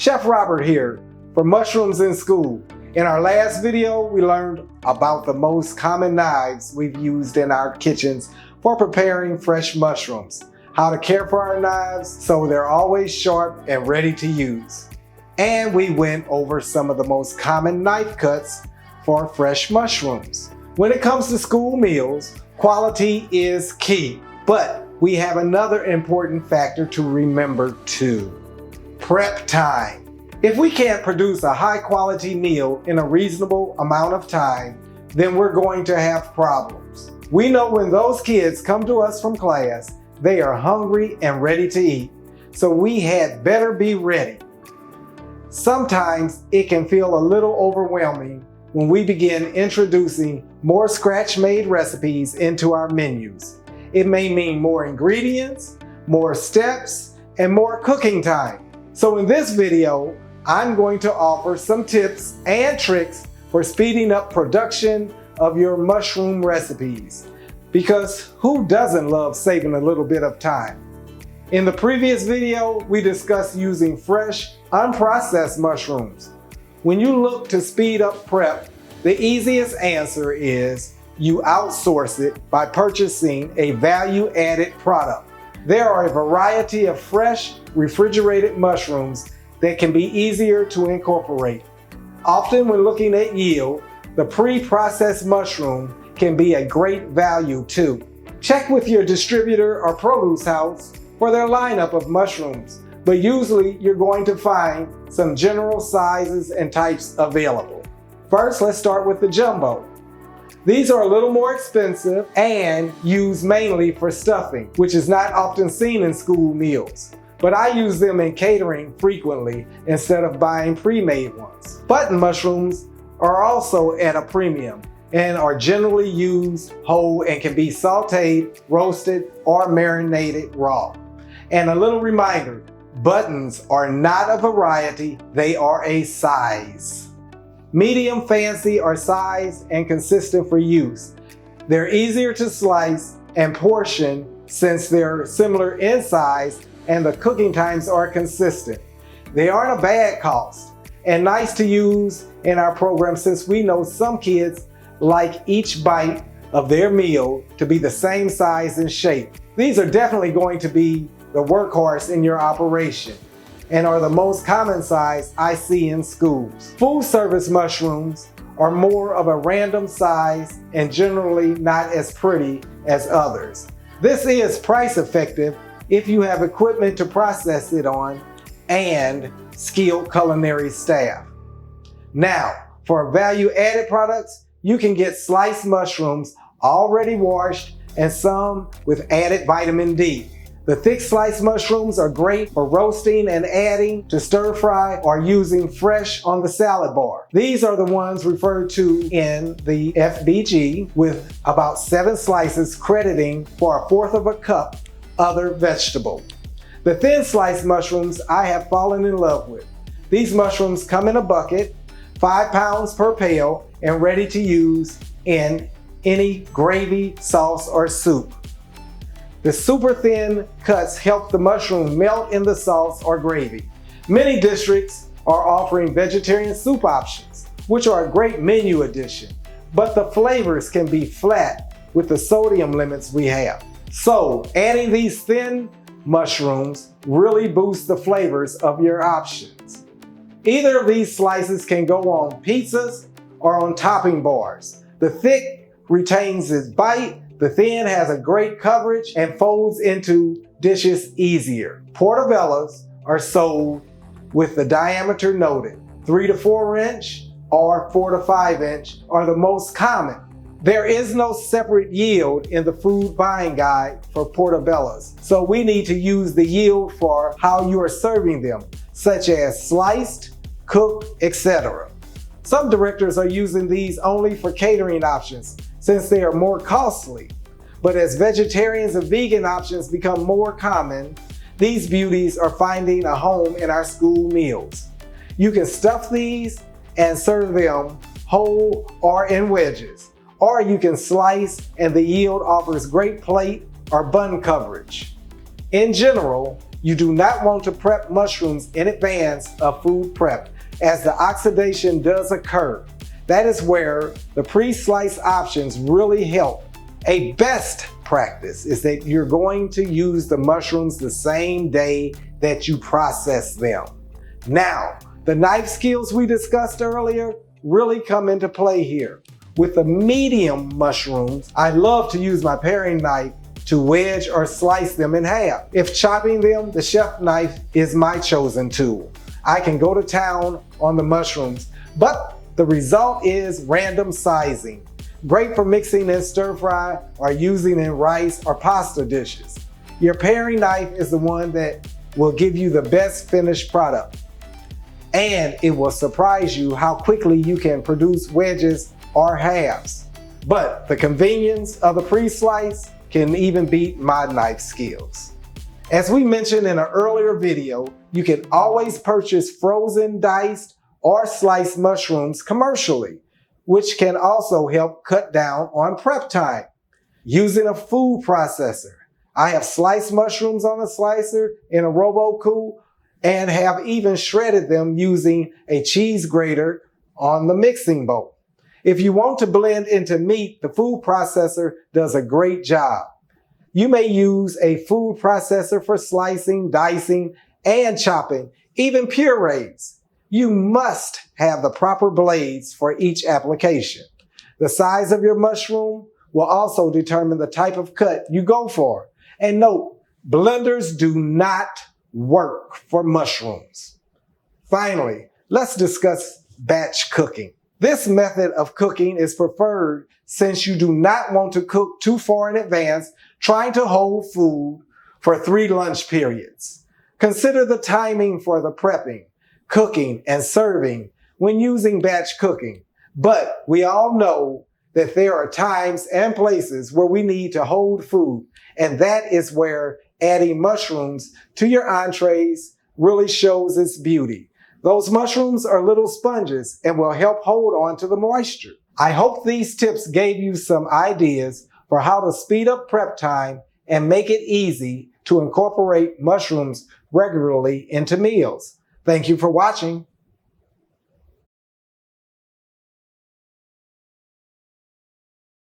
Chef Robert here for Mushrooms in School. In our last video, we learned about the most common knives we've used in our kitchens for preparing fresh mushrooms, how to care for our knives so they're always sharp and ready to use. And we went over some of the most common knife cuts for fresh mushrooms. When it comes to school meals, quality is key, but we have another important factor to remember too: prep time. If we can't produce a high quality meal in a reasonable amount of time, then we're going to have problems. We know when those kids come to us from class, they are hungry and ready to eat, so we had better be ready. Sometimes it can feel a little overwhelming when we begin introducing more scratch-made recipes into our menus. It may mean more ingredients, more steps, and more cooking time. So in this video, I'm going to offer some tips and tricks for speeding up production of your mushroom recipes. Because who doesn't love saving a little bit of time? In the previous video, we discussed using fresh, unprocessed mushrooms. When you look to speed up prep, the easiest answer is you outsource it by purchasing a value-added product. There are a variety of fresh, refrigerated mushrooms that can be easier to incorporate. Often when looking at yield, the pre-processed mushroom can be a great value too. Check with your distributor or produce house for their lineup of mushrooms, but usually you're going to find some general sizes and types available. First, let's start with the jumbo. These are a little more expensive and used mainly for stuffing, which is not often seen in school meals. But I use them in catering frequently instead of buying pre-made ones. Button mushrooms are also at a premium and are generally used whole and can be sauteed, roasted, or marinated raw. And a little reminder, buttons are not a variety, they are a size. Medium, fancy, are sized and consistent for use. They're easier to slice and portion since they're similar in size and the cooking times are consistent. They aren't a bad cost and nice to use in our program since we know some kids like each bite of their meal to be the same size and shape. These are definitely going to be the workhorse in your operation and are the most common size I see in schools. Food service mushrooms are more of a random size and generally not as pretty as others. This is price effective if you have equipment to process it on and skilled culinary staff. Now, for value-added products, you can get sliced mushrooms already washed and some with added vitamin D. The thick sliced mushrooms are great for roasting and adding to stir fry or using fresh on the salad bar. These are the ones referred to in the FBG with about 7 slices crediting for 1/4 of a cup other vegetable. The thin sliced mushrooms I have fallen in love with. These mushrooms come in a bucket, 5 pounds per pail, and ready to use in any gravy, sauce, or soup. The super thin cuts help the mushroom melt in the sauce or gravy. Many districts are offering vegetarian soup options, which are a great menu addition, but the flavors can be flat with the sodium limits we have. So adding these thin mushrooms really boosts the flavors of your options. Either of these slices can go on pizzas or on topping bars. The thick retains its bite, the thin has a great coverage and folds into dishes easier. Portobellos are sold with the diameter noted. 3 to 4 inch or 4 to 5 inch are the most common. There is no separate yield in the food buying guide for portobellos, so we need to use the yield for how you are serving them, such as sliced, cooked, etc. Some directors are using these only for catering options since they are more costly. But as vegetarians and vegan options become more common, these beauties are finding a home in our school meals. You can stuff these and serve them whole or in wedges. Or you can slice and the yield offers great plate or bun coverage. In general, You do not want to prep mushrooms in advance of food prep, as the oxidation does occur. That is where the pre-sliced options really help. A best practice is that you're going to use the mushrooms the same day that you process them. Now, the knife skills we discussed earlier really come into play here. With the medium mushrooms, I love to use my paring knife to wedge or slice them in half. If chopping them, the chef knife is my chosen tool. I can go to town on the mushrooms, but the result is random sizing. Great for mixing in stir fry or using in rice or pasta dishes. Your paring knife is the one that will give you the best finished product. And it will surprise you how quickly you can produce wedges or halves. But the convenience of the pre-slice can even beat my knife skills. As we mentioned in an earlier video, you can always purchase frozen, diced, or sliced mushrooms commercially, which can also help cut down on prep time. Using a food processor, I have sliced mushrooms on a slicer in a RoboCool and have even shredded them using a cheese grater on the mixing bowl. If you want to blend into meat, the food processor does a great job. You may use a food processor for slicing, dicing, and chopping, even purees. You must have the proper blades for each application. The size of your mushroom will also determine the type of cut you go for. And note, blenders do not work for mushrooms. Finally, let's discuss batch cooking. This method of cooking is preferred since you do not want to cook too far in advance, trying to hold food for 3 lunch periods. Consider the timing for the prepping, cooking, and serving when using batch cooking. But we all know that there are times and places where we need to hold food, and that is where adding mushrooms to your entrees really shows its beauty. Those mushrooms are little sponges and will help hold on to the moisture. I hope these tips gave you some ideas for how to speed up prep time and make it easy to incorporate mushrooms regularly into meals. Thank you for watching.